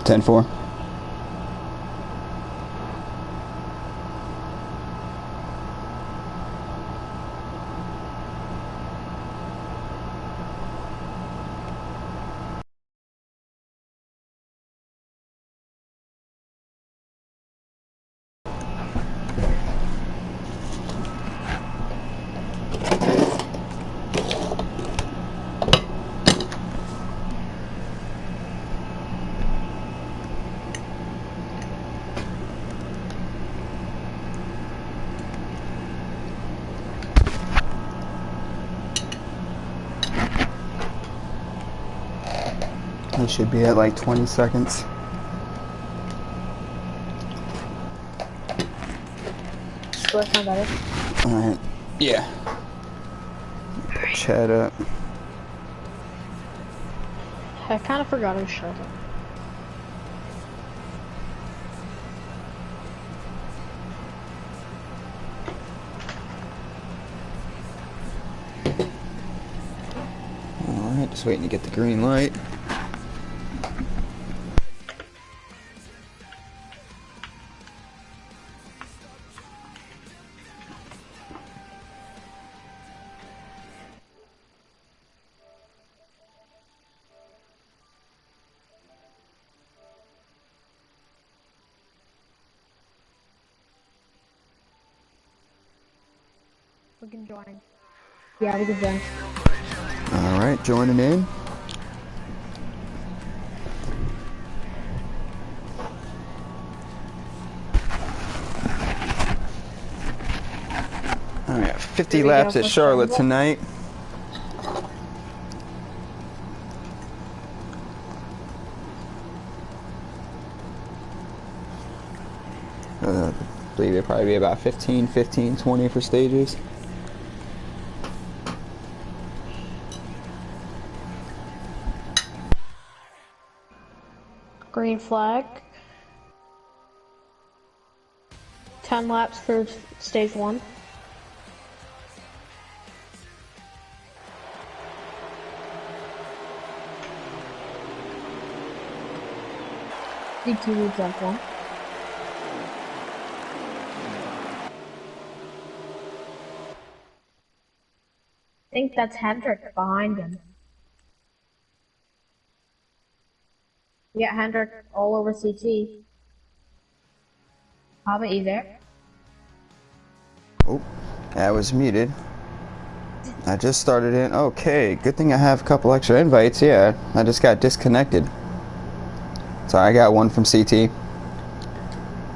10-4. We should be at like 20 seconds. Do I sound better? Alright. Yeah. Chat up. I kind of forgot I was shut up. Alright, just waiting to get the green light. We can join. Yeah, we can join. Alright, joining in. Alright, 50 laps at Charlotte tonight. I believe it'll probably be about 15, 20 for stages. Green flag. 10 laps for stage 1. DQ leads up 1. I think that's Hendrick behind him. Yeah, Hendrick all over CT. How about you there? Oh, I was muted. I just started in. Okay, good thing I have a couple extra invites. Yeah, I just got disconnected. So I got one from CT. You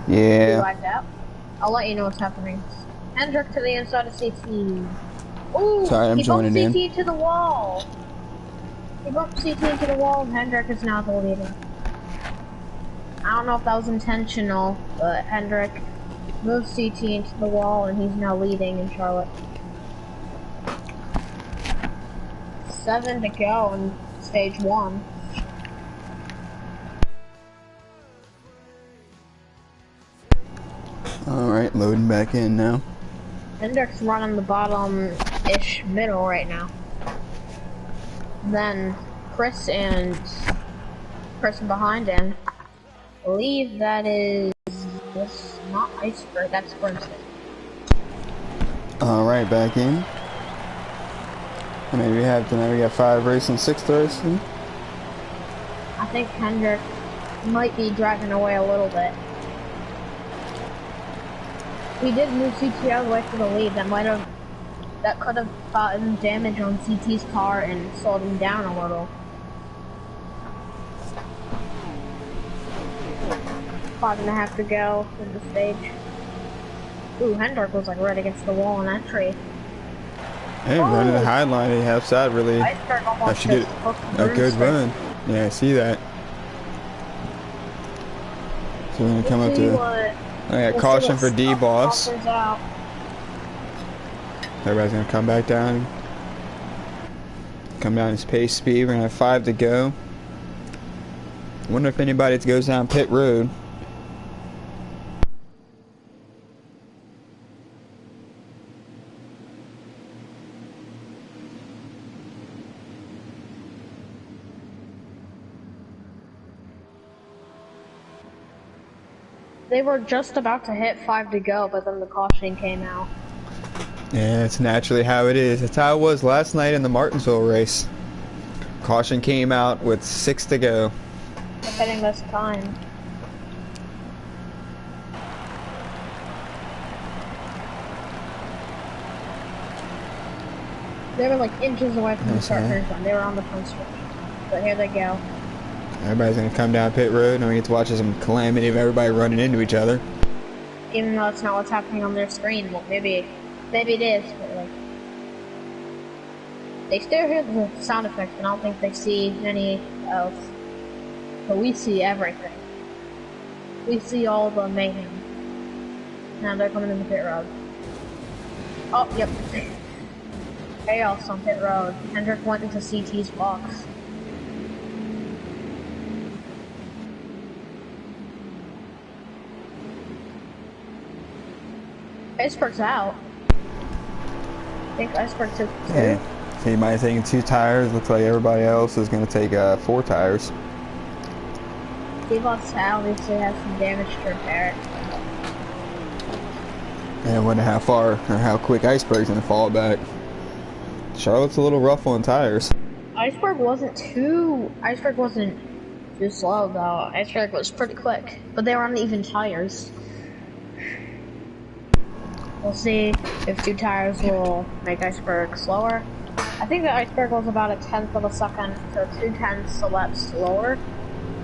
Yeah. like that? I'll let you know what's happening. Hendrick to the inside of CT. Ooh, Sorry, I'm he bumped joining in. CT to the wall. He bumped CT into the wall and Hendrick is now the leader. I don't know if that was intentional, but Hendrick moved CT into the wall and he's now leading in Charlotte. 7 to go in stage 1. Alright, loading back in now. Hendrick's running the bottom-ish middle right now. Then Chris and person behind him, I believe that is not Iceberg, that's Brimstone. Alright, back in. And we have tonight, we got 5 racing, 6th racing. I think Hendrick might be driving away a little bit. We did move CT out of the way for the lead. That could have gotten damage on CT's car and slowed him down a little. 5.5 to go in the stage. Ooh, Hendrick was like right against the wall in that tree. Hey, running the high line, he helps out really. Iceberg almost Actually did a good run. Yeah, I see that. So we're gonna come up to. I got caution for D-Boss. Everybody's gonna come back down. Come down his pace speed. We're gonna have 5 to go. I wonder if anybody goes down pit road. They were just about to hit 5 to go, but then the caution came out. Yeah, it's naturally how it is. That's how it was last night in the Martinsville race. Caution came out with 6 to go. They're hitting this time. They were like inches away from the start finish line. They were on the front stretch. But here they go. Everybody's gonna come down pit road and we get to watch some calamity of everybody running into each other. Even though it's not what's happening on their screen. Well, maybe it is, but like they still hear the sound effects, and I don't think they see any else. But we see everything. We see all the mayhem. Now they're coming in the pit road. Oh, yep. Chaos on pit road. Hendrick went into CT's box. Iceberg's out. I think Iceberg took 2. Yeah. He might have taken 2 tires. Looks like everybody else is going to take 4 tires. Devos obviously has some damage to repair. And I wonder how far or how quick Iceberg's going to fall back. Charlotte's a little rough on tires. Iceberg wasn't too slow though. Iceberg was pretty quick, but they were on even tires. We'll see if 2 tires will make Iceberg slower. I think the Iceberg was about 1/10 of a second to 2/10 a lap slower,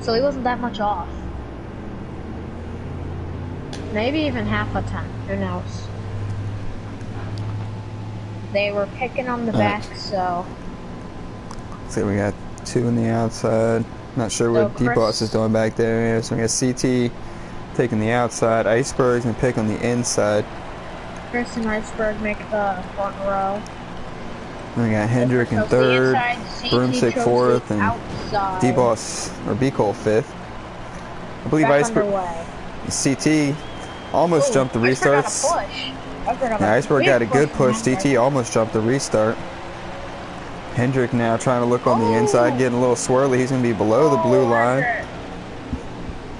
so he wasn't that much off. Maybe even half a tenth, who knows. They were picking on the back, so... So we got 2 on the outside. Not sure what D-Boss is doing back there. Yeah, so we got CT taking the outside. Iceberg's going to pick on the inside. Chris and Iceberg make the front row. We got Hendrick in 3rd, Broomstick 4th, and D-Boss, or B-Cole 5th. I believe CT almost jumped the restarts. Yeah, Iceberg got a good push. CT almost jumped the restart. Hendrick now trying to look on the inside, getting a little swirly. He's going to be below the blue line.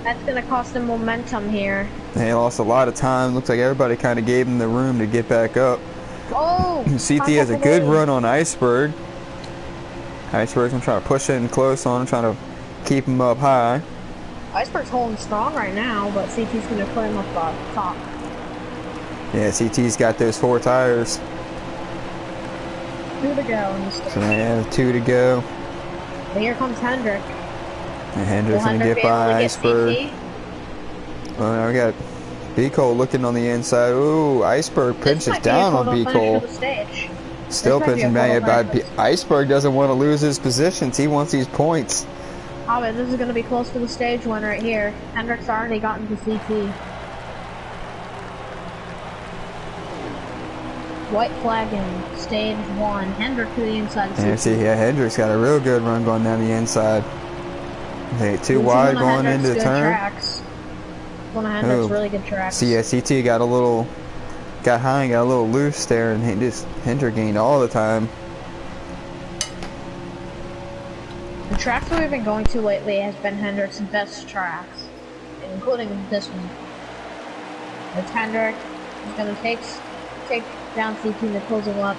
That's going to cost him momentum here. They lost a lot of time. Looks like everybody kind of gave him the room to get back up. Oh! CT has a good run on Iceberg. Iceberg's going to try to push in close on him, trying to keep him up high. Iceberg's holding strong right now, but CT's going to put him up top. Yeah, CT's got those 4 tires. 2 to go in the stage. So they have 2 to go. But here comes Hendrick. And Hendrick's going to get by Iceberg. Well, now we got B-Cole looking on the inside. Ooh, Iceberg pinches down on B-Cole. Still pinching back, but Iceberg doesn't want to lose his positions. He wants these points. Oh, but this is going to be close to the stage one right here. Hendrick's already gotten to CT. White flag in stage 1. Hendrick to the inside of CT. Yeah, see, Hendrick's got a real good run going down the inside. Hey, 2 wide going into the turn. One of Hendrick's really good tracks. See, yeah, CT got high and got a little loose there, and Hendrick gained all the time. The tracks that we've been going to lately has been Hendrick's best tracks, including this one. It's Hendrick. He's going to take down CT in the closing laps.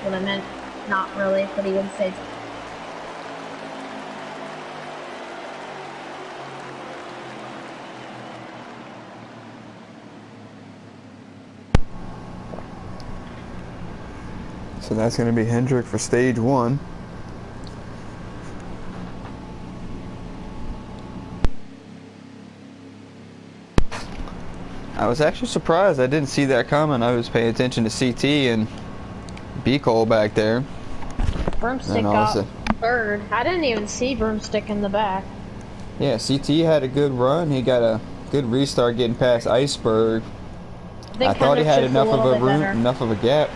What I meant, not really, but he would say so. So that's going to be Hendrick for stage 1. I was actually surprised. I didn't see that coming. I was paying attention to CT and B-Cole back there. Broomstick got 3rd. I didn't even see Broomstick in the back. Yeah, CT had a good run. He got a good restart getting past Iceberg. I thought he had enough of a room, enough of a gap.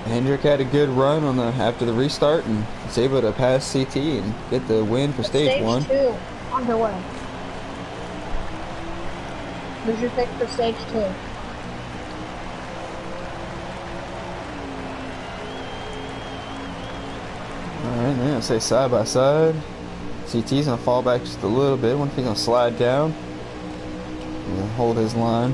Hendrick had a good run on after the restart and was able to pass CT and get the win for stage 1. Stage 2 underway. Who's your pick for stage 2? Alright, now say side by side. CT's gonna fall back just a little bit. I wonder if he's gonna slide down. to hold his line.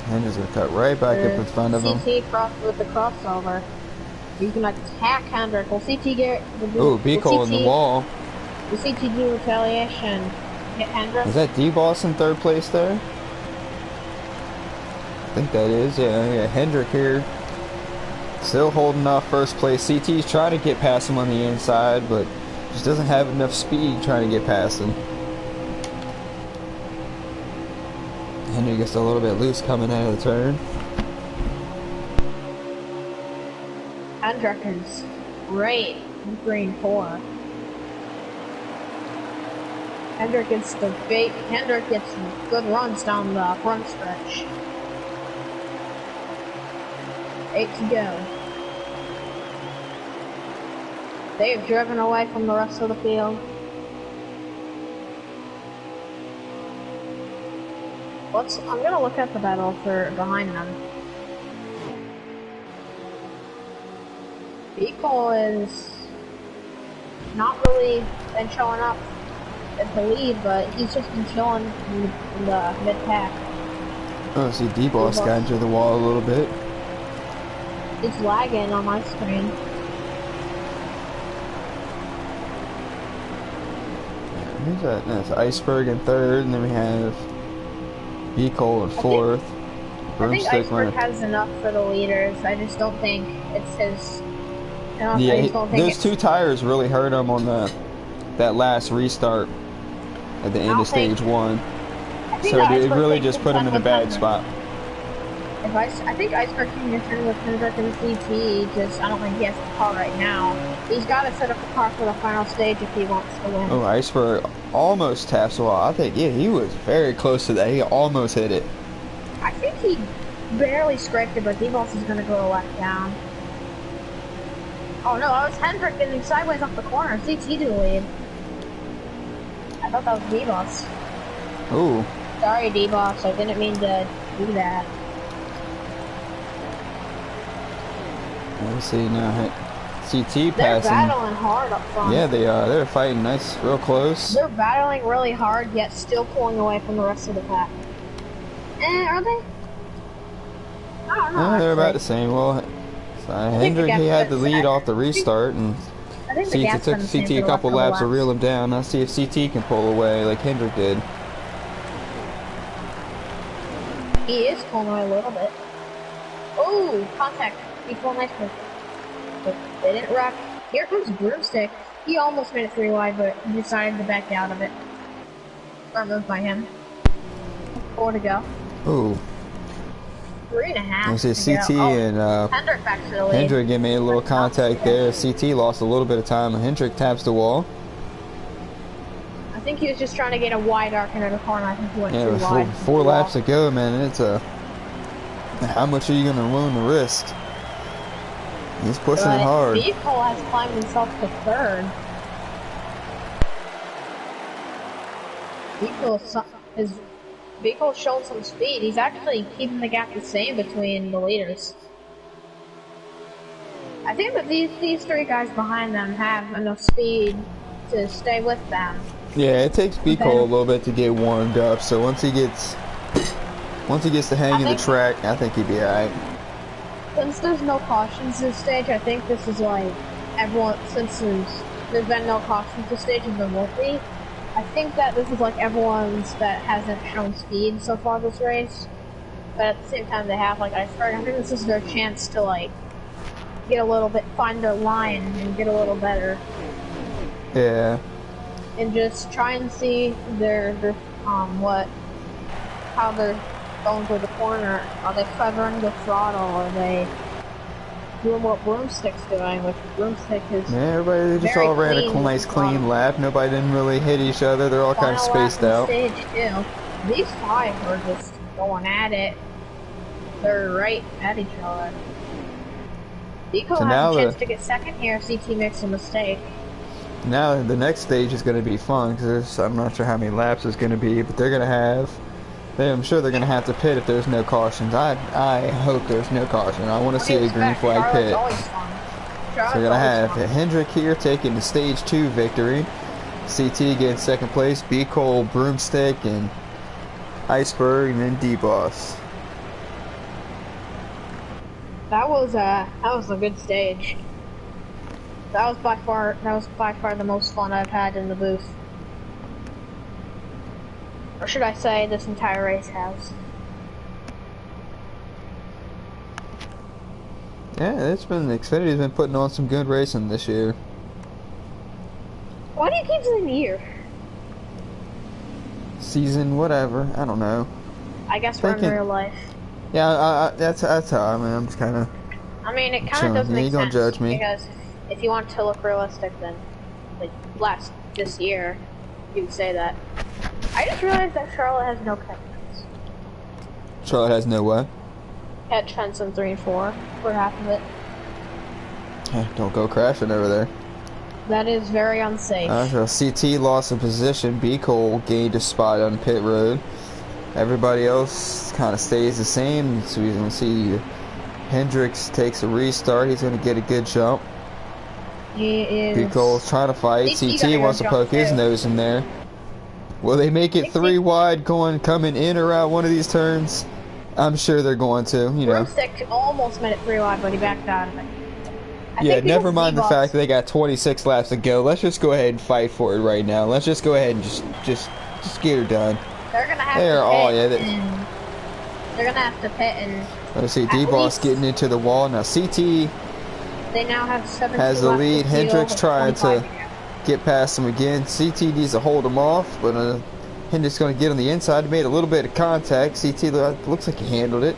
Hendrick's gonna cut right back up in front of him. CT crossed with the crossover. You can attack Hendrick. Will CT get... Oh, Beacole in the wall. Will CT do retaliation? Hit Hendrick? Is that D-Boss in third place there? I think that is, yeah. Hendrick here. Still holding off first place. CT's trying to get past him on the inside, but just doesn't have enough speed trying to get past him. Hendrick gets a little bit loose coming out of the turn. Hendrick is great in green 4. Hendrick gets good runs down the front stretch. 8 to go. They've driven away from the rest of the field. I'm gonna look at the battle for behind them. Beacole is not really been showing up at the lead, but he's just been chilling in the mid-pack. Oh, see D-Boss got into the wall a little bit. It's lagging on my screen. Who's that? That's Iceberg in third, and then we have Beacole in fourth. I think Iceberg has enough for the leaders. I just don't think it's his. Yeah, those 2 tires really hurt him on that last restart at the end of stage 1. So it really just put him in a bad spot. I think Iceberg can return with Hendrick and CT. I don't think he has the car right now. He's got to set up the car for the final stage if he wants to win. Oh, Iceberg almost taps the wall. I think, yeah, he was very close to that. He almost hit it. I think he barely scraped it, but D-Boss is going to go a lap down. Oh no, that was Hendrick getting sideways off the corner. CT to the lead. I thought that was D-Boss. Ooh. Sorry, D-Boss. I didn't mean to do that. Let's see now. CT passing. They're battling hard up front. Yeah, they are. They're fighting nice, real close. They're battling really hard, yet still pulling away from the rest of the pack. Are they? I don't know. They're about the same. Well, Hendrick, he had the lead off the restart, and it took CT a couple laps to reel him down. Let's see if CT can pull away like Hendrick did. He is pulling away a little bit. Oh, contact. Equal nice move. But they didn't wreck. Here comes Broomstick. He almost made it 3 wide, but he decided to back out of it. Smart move by him. 4 to go. Ooh. 3.5. This is CT and Hendrick back to the lead. Hendrick made a little contact there. CT lost a little bit of time, and Hendrick taps the wall. I think he was just trying to get a wide arc into the corner. I think he went too wide. 4 laps to go, man. It's how much are you going to willing to risk? He's pushing it hard. Beacole has climbed himself to 3rd. Beacole's shown some speed. He's actually keeping the gap the same between the leaders. I think that these 3 guys behind them have enough speed to stay with them. Yeah, it takes Beacole a little bit to get warmed up. So once he gets the hang of the track, I think he'd be alright. Since there's no cautions this stage, I think this is like everyone. Since there's been no cautions this stage and there won't be, I think that this is like everyone's that hasn't shown speed so far this race. But at the same time, they have like Iceberg. I think this is their chance to like get a little bit, find their line and get a little better. Yeah. And just try and see how they're going through the corner. Are they feathering the throttle? Are they doing what Broomstick's doing? Which Broomstick is everybody just all ran a nice clean lap. Nobody didn't really hit each other. They're all kind of spaced out. Stage 2. These 5 are just going at it. They're right at each other. Beacole has a chance to get second here if CT makes a mistake. Now the next stage is going to be fun because I'm not sure how many laps it's going to be, but they're going to have. I'm sure they're going to have to pit if there's no cautions. I hope there's no caution. I want to see a green flag pit. So we're going to have Hendrick here taking the stage 2 victory. CT getting second place, B Cole, Broomstick, and Iceberg, and then D-Boss. That was a good stage. That was by far the most fun I've had in the booth. Or should I say this entire race has. Yeah, Xfinity's been putting on some good racing this year. Why do you keep saying year? Season, whatever, I don't know. I guess we're in real life. Yeah, that's how I'm just kind of. I mean, it kind of does make you sense. Gonna judge me. Because if you want to look realistic, then like this year, you would say that. I just realized that Charlotte has no catch fence. Charlotte has no what? Catch fence in 3 and 4 for half of it. Don't go crashing over there. That is very unsafe. So CT lost a position. B Cole gained a spot on pit road. Everybody else kind of stays the same. So we're going to see Hendricks takes a restart. He's going to get a good jump. He is. B Cole's trying to fight. CT wants to poke his nose in there. Will they make it 3 wide coming in or out one of these turns? I'm sure they're going to, you know. Broomstick almost made it 3 wide, but he backed out of it. Yeah, never mind the fact that they got 26 laps to go. Let's just go ahead and fight for it right now. Let's just go ahead and just get her done. They're gonna have to pit. They're gonna have to pit and. Let's see, D-Boss getting into the wall now. CT. They now have 7 has the lead. Hendricks trying to get past him again. CT needs to hold him off, but Hendricks going to get on the inside. He made a little bit of contact. CT looks like he handled it.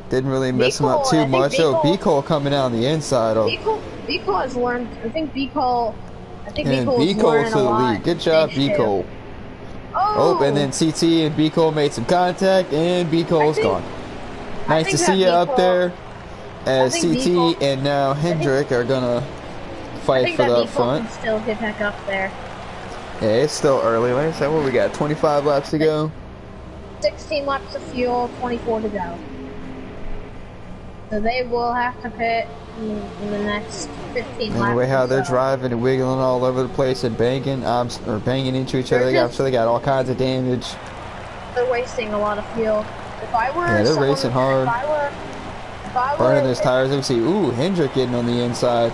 Didn't really mess him up too much. B Cole coming out on the inside. B Cole has learned. I think B Cole's to the lead. Good job, B Cole. Oh, and then CT and B Cole made some contact, and B Cole's gone. Nice to see you up there. As CT and now Hendrick are gonna fight for the up front. Can still get back up there. Yeah, it's still early. Like I said, what we got? 25 laps to go. 16 laps of fuel, 24 to go. So they will have to pit in the next 15 laps. Anyway, how they're driving and wiggling all over the place and banging into each other. I'm sure they got all kinds of damage. They're wasting a lot of fuel. If I were they're racing hard. If I were burning those tires. You see, ooh, Hendrick getting on the inside.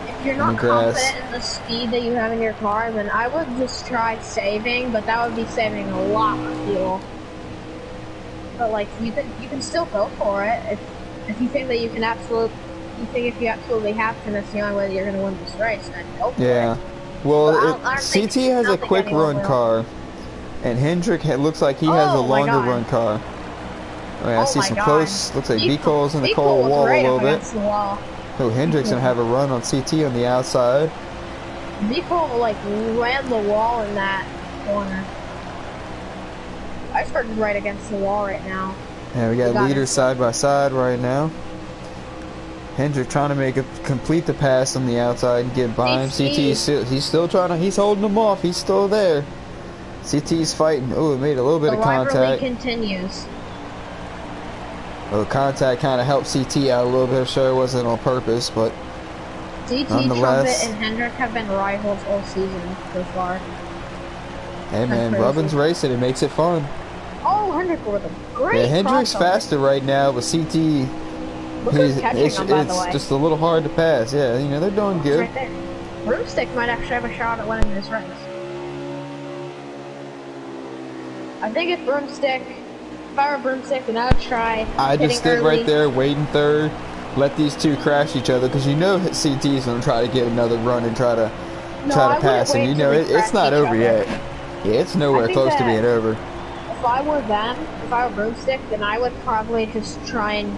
If you're not confident in the speed that you have in your car, then I would just try saving, but that would be saving a lot of fuel. But like, you can still go for it if you think that if you absolutely have to, that's the only way that you're going to win this race, then go for it. Well, CT has a quick run car, and Hendrick looks like he has a longer run car. Oh, yeah, I see some close. Looks like B Cole's in the cold wall a little bit. Oh, Hendrick's gonna have a run on CT on the outside. B Cole like ran the wall in that corner. Iceberg's right against the wall right now. Yeah, we got leaders side by side right now. Hendrick trying to complete the pass on the outside and get by him. CT he's still trying to. He's holding him off. He's still there. CT's fighting. Oh, it made a little bit of contact. The rivalry continues. Well, contact kind of helped CT out a little bit. Sure, it wasn't on purpose, but CT, Trumpet, and Hendrick have been rivals all season so far. Hey man, Robin's racing. It makes it fun. Oh, Hendrick with a great. Yeah, Hendrick's faster right now, but CT. It's just a little hard to pass. Yeah, you know they're doing good. Right there. Broomstick might actually have a shot at winning this race. I think it's Broomstick. If I were Broomstick, then I would try. I just stood right there, waiting third, let these two crash each other, because you know CT's gonna try to get another run and try to pass him. You know it's not over yet. Yeah, it's nowhere close to being over. If I were them, if I were Broomstick, then I would probably just try and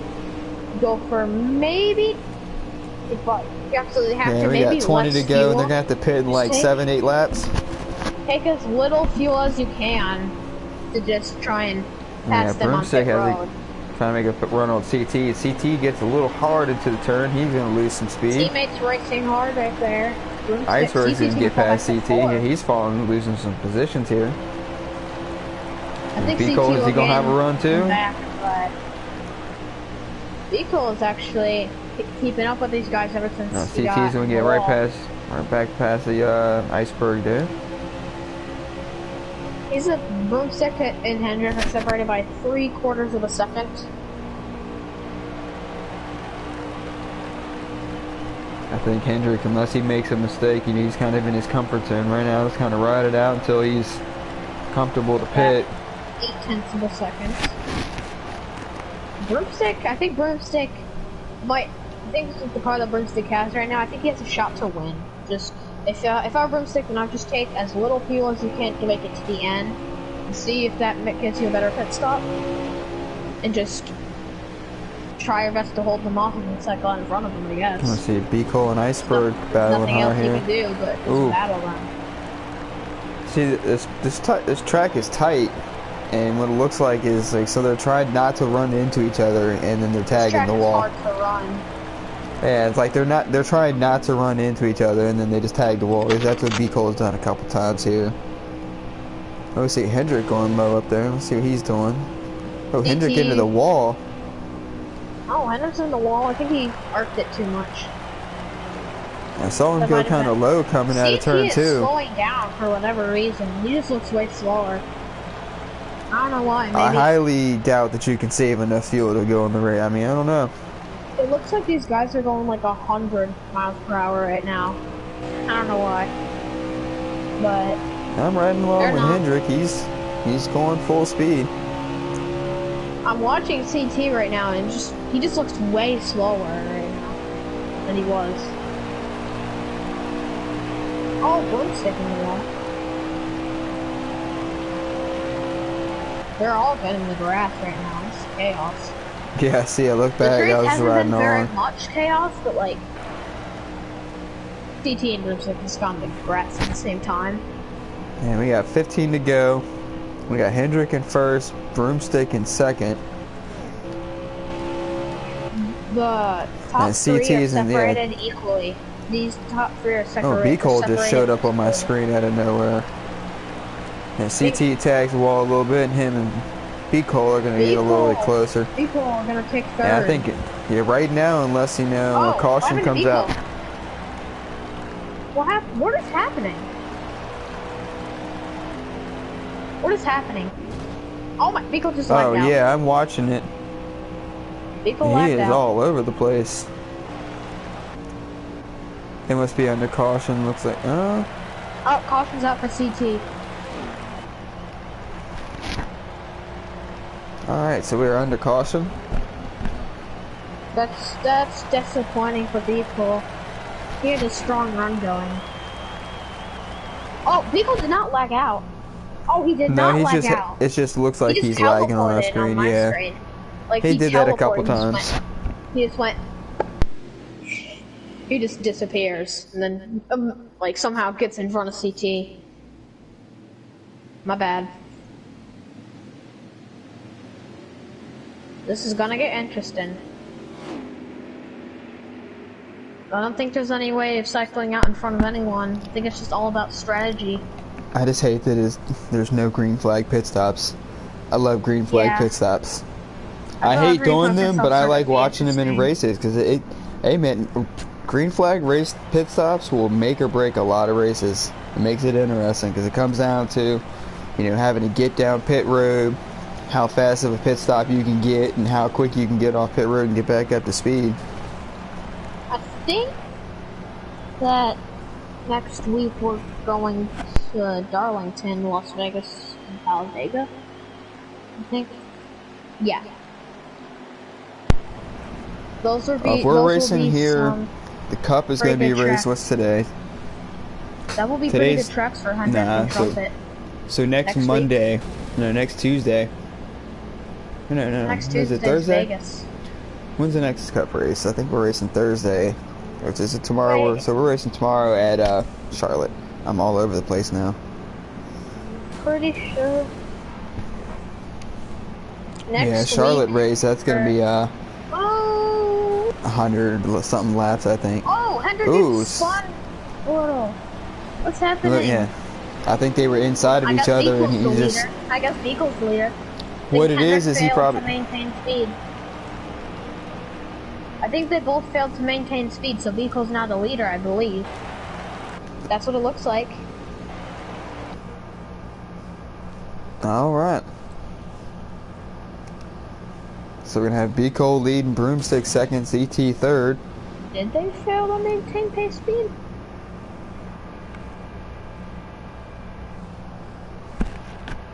go for maybe. If you absolutely have to, we maybe got 20 to go, and they're gonna have to pit in like 7-8 laps. Take as little fuel as you can to just try and pass them on pit road. Trying to make a run on CT. CT gets a little hard into the turn. He's going to lose some speed. Teammates racing hard right there. Iceberg's going to get past CT. Yeah, he's falling, losing some positions here. I think B Cole, is he going to have a run too? B Cole is actually keeping up with these guys ever since. CT's going to get right back past the Iceberg there. He's a Broomstick and Hendrick are separated by 3/4 of a second. I think Hendrick, unless he makes a mistake, he's kind of in his comfort zone right now. Just kind of ride it out until he's comfortable to pit. 0.8 of a second. Broomstick, I think Broomstick might. I think this is the car that Broomstick has right now. I think he has a shot to win. Just if I were Broomstick, then I'd just take as little fuel as you can to make it to the end, and see if that gets you a better pit stop, and just try your best to hold them off and cycle out in front of them, I guess. Let's see, B. Cole and Iceberg battling hard here. Nothing else you can do, but just battle them. See, this track is tight, and what it looks like is like so they're trying not to run into each other, and then they're tagging the wall. This track is hard to run. Yeah, it's like they're trying not to run into each other, and then they just tag the wall. That's what B. Cole's done a couple times here. Oh, we see Hendrick going low up there. Let's see what he's doing. Oh, Hendrick into the wall. Oh, Hendrick's in the wall. I think he arced it too much. I saw him go kind of low coming out of turn 2. He is slowing down for whatever reason. He just looks way slower. I don't know why. Maybe. I highly doubt that you can save enough fuel to go on the race. I mean, I don't know. It looks like these guys are going like 100 miles per hour right now. I don't know why. But I'm riding along with Hendrick. He's going full speed. I'm watching CT right now, and he just looks way slower right now than he was. Oh, Broomstick in the wall. They're all getting in the grass right now. It's chaos. Yeah, see, I look back. I was riding on. Very much chaos, but like CT and Broomstick has gone to grass at the same time. And we got 15 to go. We got Hendrick in first, Broomstick in second. The top three are separated equally. These top 3 are separated. Oh, B. Cole just showed up on my screen out of nowhere. And CT tags the wall a little bit, and him and B. Cole are going to get a little bit closer. B. Cole are going to take third. Yeah, I think right now, unless a caution comes out. What is happening? What is happening? Oh my, B. Cole just lagged out. Oh yeah, I'm watching it. B. Cole lagged out. He is all over the place. They must be under caution, looks like. Oh, caution's out for CT. Alright, so we're under caution. That's disappointing for B. Cole. He had a strong run going. Oh, B. Cole did not lag out. Oh, he did not lag out. It just looks like he's lagging on our screen, yeah. Screen. Like he did that a couple times. He just went. He just disappears, and then like somehow gets in front of CT. My bad. This is gonna get interesting. I don't think there's any way of cycling out in front of anyone. I think it's just all about strategy. I just hate that there's no green flag pit stops. I love green flag pit stops. I hate doing them, but I like watching them in races because green flag race pit stops will make or break a lot of races. It makes it interesting because it comes down to, having to get down pit road, how fast of a pit stop you can get, and how quick you can get off pit road and get back up to speed. I think that next week we're going to Darlington, Las Vegas, and Talladega. I think. Yeah. Those will be. If we're racing here, the Cup is going to be raced. What's today? That will be pretty good tracks for Hendrick and Trumpet. So next Monday, next Tuesday. No. Next Tuesday is it Thursday? Vegas. When's the next Cup race? I think we're racing Thursday. Or is it tomorrow? So we're racing tomorrow at Charlotte. I'm all over the place now. Pretty sure. Charlotte race. That's gonna be 100 something laps, I think. Oh, Hendrick is spun. What's happening? Look, yeah, I think they were inside of each other, and he just. I guess Beagle's the leader. What it is he probably to maintain speed. I think they both failed to maintain speed, so Beagle's now the leader, I believe. That's what it looks like. All right. So we're gonna have B Cole leading, Broomstick second, CT third. Did they fail to maintain pace speed?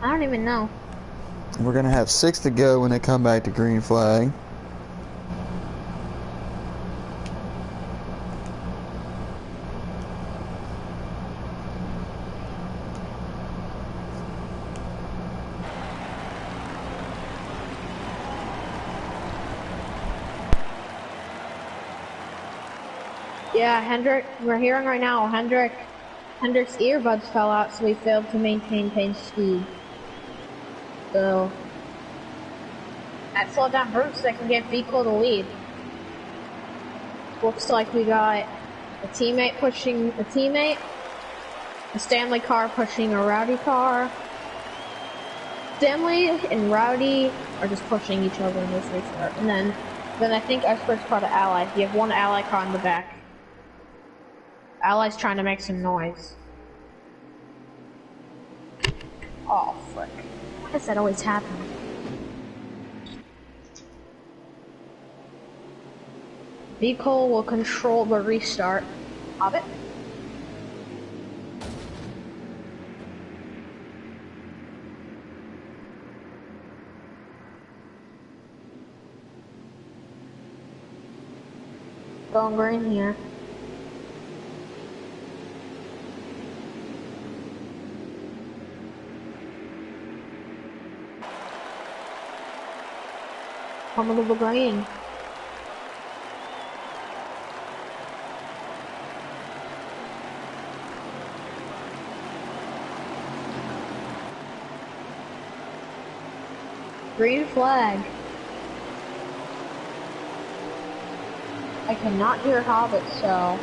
I don't even know. We're gonna have 6 to go when they come back to green flag. Yeah, Hendrick, we're hearing right now, Hendrick's earbuds fell out, so he failed to maintain pace speed. So, that slowed down Broomstick and gave Beagle the lead. Looks like we got a teammate pushing a teammate, a Stanley car pushing a Rowdy car. Stanley and Rowdy are just pushing each other in this restart. And then I think Expert's part of Ally. You have one Ally car in the back. Ally's trying to make some noise. Oh, frick. Why does that always happen? Vehicle will control the restart of it. Going green here. Coming to the green. Green flag. I cannot hear Hobbit, so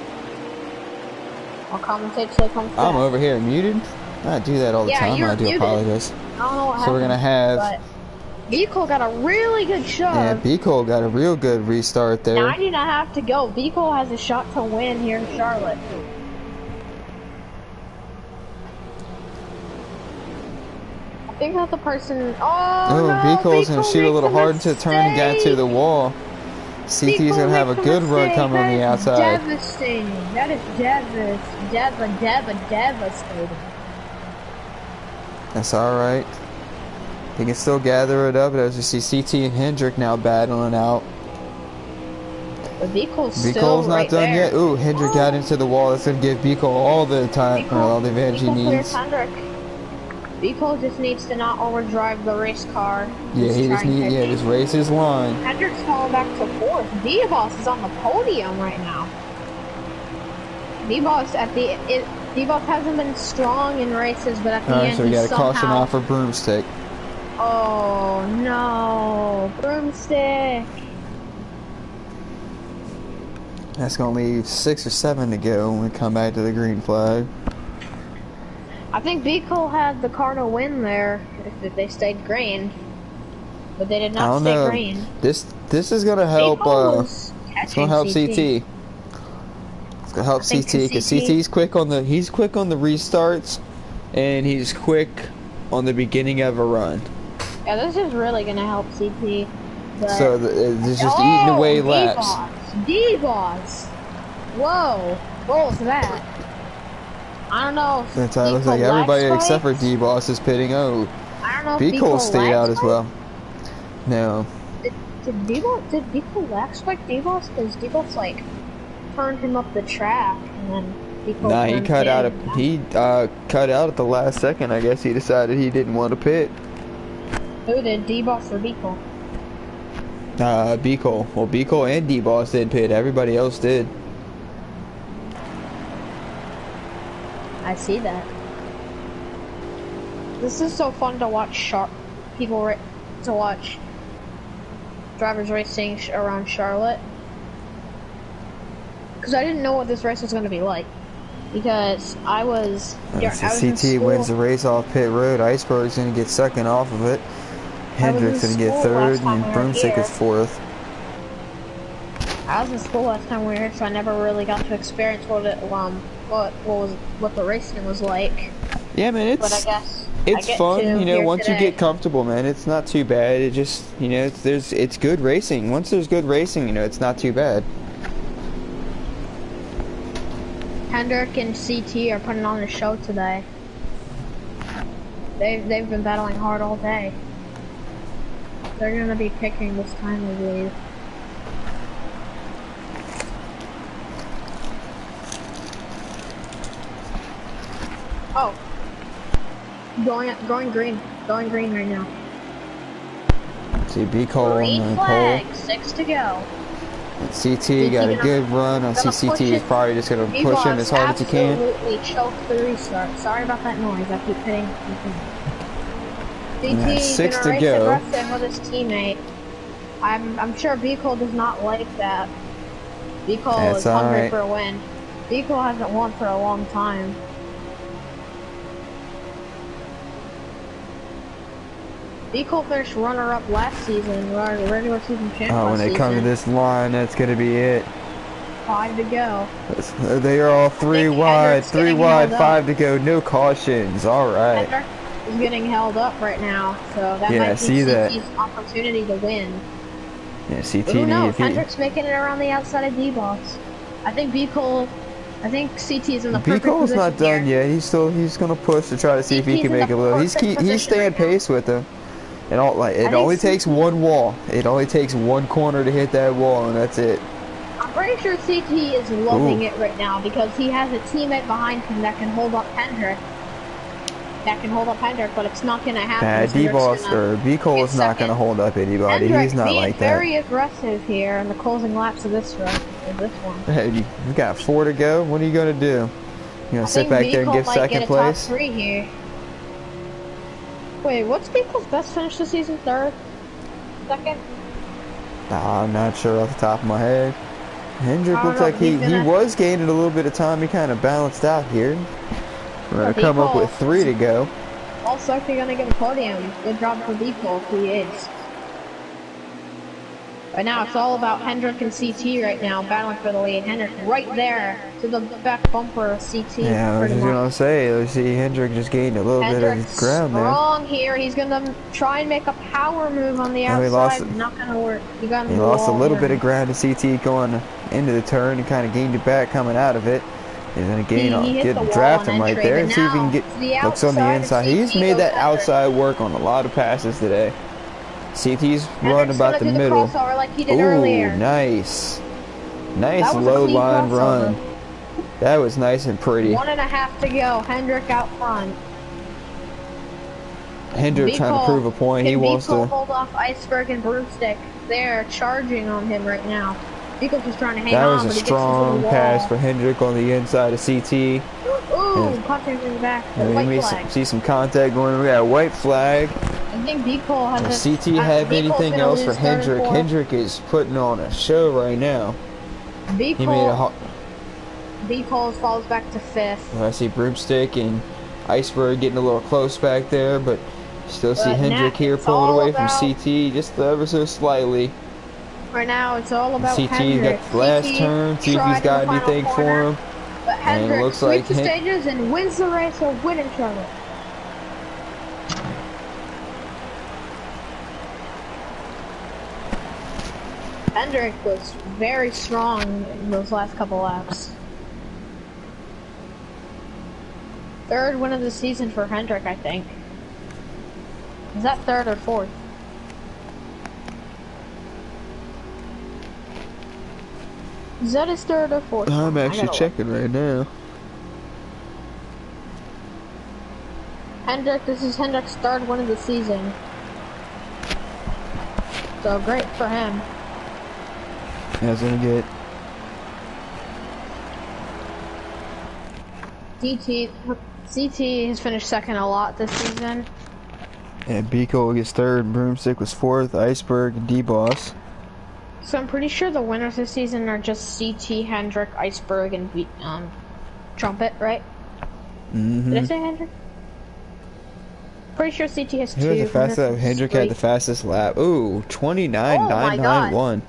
I'll commentate till it comes back. I'm over here muted. I do that all the time. I do muted. apologize. I don't know what So we're gonna have. Beagle got a really good shot. Yeah, Beagle got a real good restart there. 90.5 to go. Beagle has a shot to win here in Charlotte. I think that the person. Oh, no, Beagle's gonna shoot a little hard into the turn and get to the wall. CT's gonna have a good run coming on the outside. Devastating. That is devastating. That's alright. He can still gather it up as you see CT and Hendrick now battling out. But Beagle's not right done there. yet. Ooh, Hendrick got into the wall. That's gonna give Beagle all the time or all the advantage he needs. Beagle just needs to not overdrive the race car. Yeah, just race his line. Hendrick's falling back to 4th. D-Boss is on the podium right now. D-Boss D-Boss hasn't been strong in races, but at the end so we got a somehow... caution off for Broomstick. Oh no, Broomstick. That's gonna leave 6 or 7 to go when we come back to the green flag. I think Beagle had the car to win there if they stayed green, but they did not stay green. This is gonna help. It's gonna help CT. It's gonna help CT because CT's quick on the restarts, and he's quick on the beginning of a run. Yeah, this is really gonna help CT. So it's just eating away laps. D-Boss. Whoa, what was that? I don't know. It looks like everybody except for D-Boss is pitting. Oh, I don't know. Beagle stayed out as well. No. Did Beagle lag spike D-Boss? Because D-Boss like turned him up the track and then Beagle. Nah, he cut out at the last second. I guess he decided he didn't want to pit. Who did, D-Boss or Beagle? Beagle. Well, Beagle and D-Boss did pit. Everybody else did. I see that. This is so fun to watch drivers racing around Charlotte. Because I didn't know what this race was going to be like. Because I was CT wins the race off pit road. Iceberg's going to get second off of it. Hendrick's going to get third, and Broomstick is 4th. I was in school last time we were here, so I never really got to experience what the racing was like. Yeah, man, But I guess I It's get fun, to you know, here once you today. get comfortable, man. It's not too bad. It just, you know, it's good racing. Once there's good racing, you know, it's not too bad. Hendrick and CT are putting on a show today. They've been battling hard all day. They're gonna be picking this time, I believe. Oh, going green right now. See, B Cole on Green the flag, pole. 6 to go. And CT got a good run. I see CT is probably just going to push him as hard as he can. Absolutely choked the restart. Sorry about that noise. I keep hitting. CT is 6 gonna to race go. aggressive with his teammate. I'm sure B Cole does not like that. B Cole is hungry right. for a win. B Cole hasn't won for a long time. B Cole finished runner-up last season, regular season champ Oh, when last they season. come to this line, that's going to be it. 5 to go. They are all 3 wide, 3 wide, 5 to go, no cautions. All right. Hendrick is getting held up right now, so that Yeah, might see be that. CT's opportunity to win. Yeah, CT Who knows? needs. Hendrick's making it around the outside of D-Boss. I think CT is in the B perfect Cole's position not done here. yet. He's gonna push to try to see if he CT's can in make the it low. perfect He's position staying right now. pace with him. It I think only takes CT one wall. It only takes one corner to hit that wall, and that's it. I'm pretty sure CT is loving it right now because he has a teammate behind him that can hold up Hendrick. But it's not gonna happen. D-Boss or B Cole is not gonna hold up anybody. Hendrick He's not being like that. very aggressive here in the closing laps of this one. Hey, you got 4 to go. What are you gonna do? You gonna sit back there and give second place? Top 3 here. Wait, what's B Cole's best finish this season? 3rd? 2nd? Nah, I'm not sure off the top of my head. Hendrick looks know, like he was gaining a little bit of time. He kind of balanced out here. We're gonna come up with 3 to go. Also, if you're gonna get a podium, good job for B Cole if he is. Right now, it's all about Hendrick and CT right now, battling for the lead. Hendrick right there to the back bumper of CT. Yeah, I was just gonna say, let's see, Hendrick just gained a little bit of ground there. Strong here. He's gonna try and make a power move on the outside. Not gonna work. He lost a little bit of ground to CT going into the turn and kind of gained it back coming out of it. He's gonna draft him right there and see if he can get looks on the inside. He's made that outside work on a lot of passes today. CT's running about the middle. Ooh, nice low line run. That was nice and pretty. 1.5 to go. Hendrick out front. Hendrick trying to prove a point. He wants to hold off Iceberg and Broomstick. They're charging on him right now. Beagle's just trying to hang that on. Was a strong pass for Hendrick on the inside of CT. Ooh, contact in the back. White flag. See some contact going. We got a white flag. I think B Cole has CT have anything else for Hendrick? Hendrick is putting on a show right now. B Cole falls back to 5th. I see Broomstick and Iceberg getting a little close back there, but still see Hendrick here pulling away from CT just ever so slightly. Right now, it's all about CT's Hendrick. got the last turn, see if he's got anything for him. But Hendrick looks like the stages and wins the race or win in trouble. Hendrick was very strong in those last couple laps. 3rd win of the season for Hendrick, I think. Is that 3rd or 4th? Is that his 3rd or 4th? I'm actually checking right now. Hendrick, this is Hendrick's 3rd win of the season. So great for him. That's gonna get CT has finished 2nd a lot this season. And B Cole gets 3rd, Broomstick was 4th, Iceberg and D-Boss. So I'm pretty sure the winners this season are just CT, Hendrick, Iceberg, and Trumpet, right? Mm-hmm. Did I say Hendrick? Pretty sure CT has 2. Who had the fastest? Hendrick had the fastest lap. Ooh, 29.991.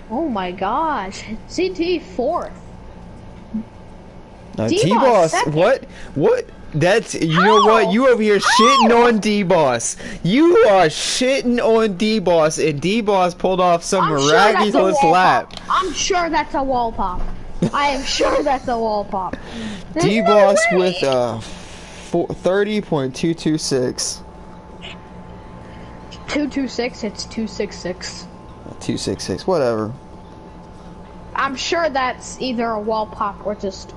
Oh my gosh. CT 4th. T-Boss, what? That's, you know what? You over here shitting on D-Boss. You are shitting on D-Boss, and D-Boss pulled off some miraculous lap. I'm sure that's a wall pop. I am sure that's a wall pop. D-Boss with 30.226. 226, it's 266. 266, whatever. I'm sure that's either a wall pop or just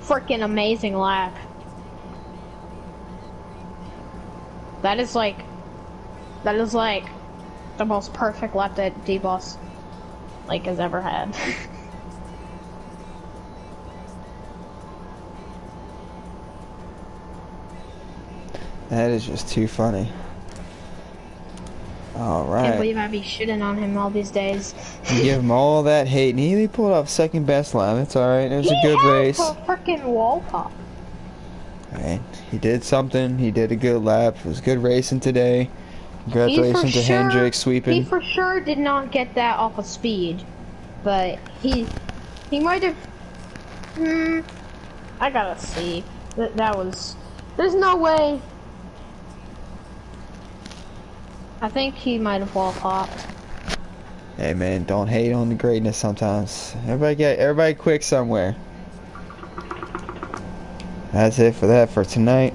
freaking amazing lap. That is like the most perfect lap that D-Boss like has ever had. That is just too funny. Alright. Can't believe I be shitting on him all these days. You give him all that hate, and he pulled off second best lap. It's alright. It was a good race. He had a freaking wall pop. Alright. He did something. He did a good lap. It was good racing today. Congratulations to Hendrick sweeping. He for sure did not get that off of speed, but he might have. I gotta see. That was. There's no way. I think he might have wall popped. Hey man, don't hate on the greatness sometimes. Everybody quick somewhere. That's it for that for tonight.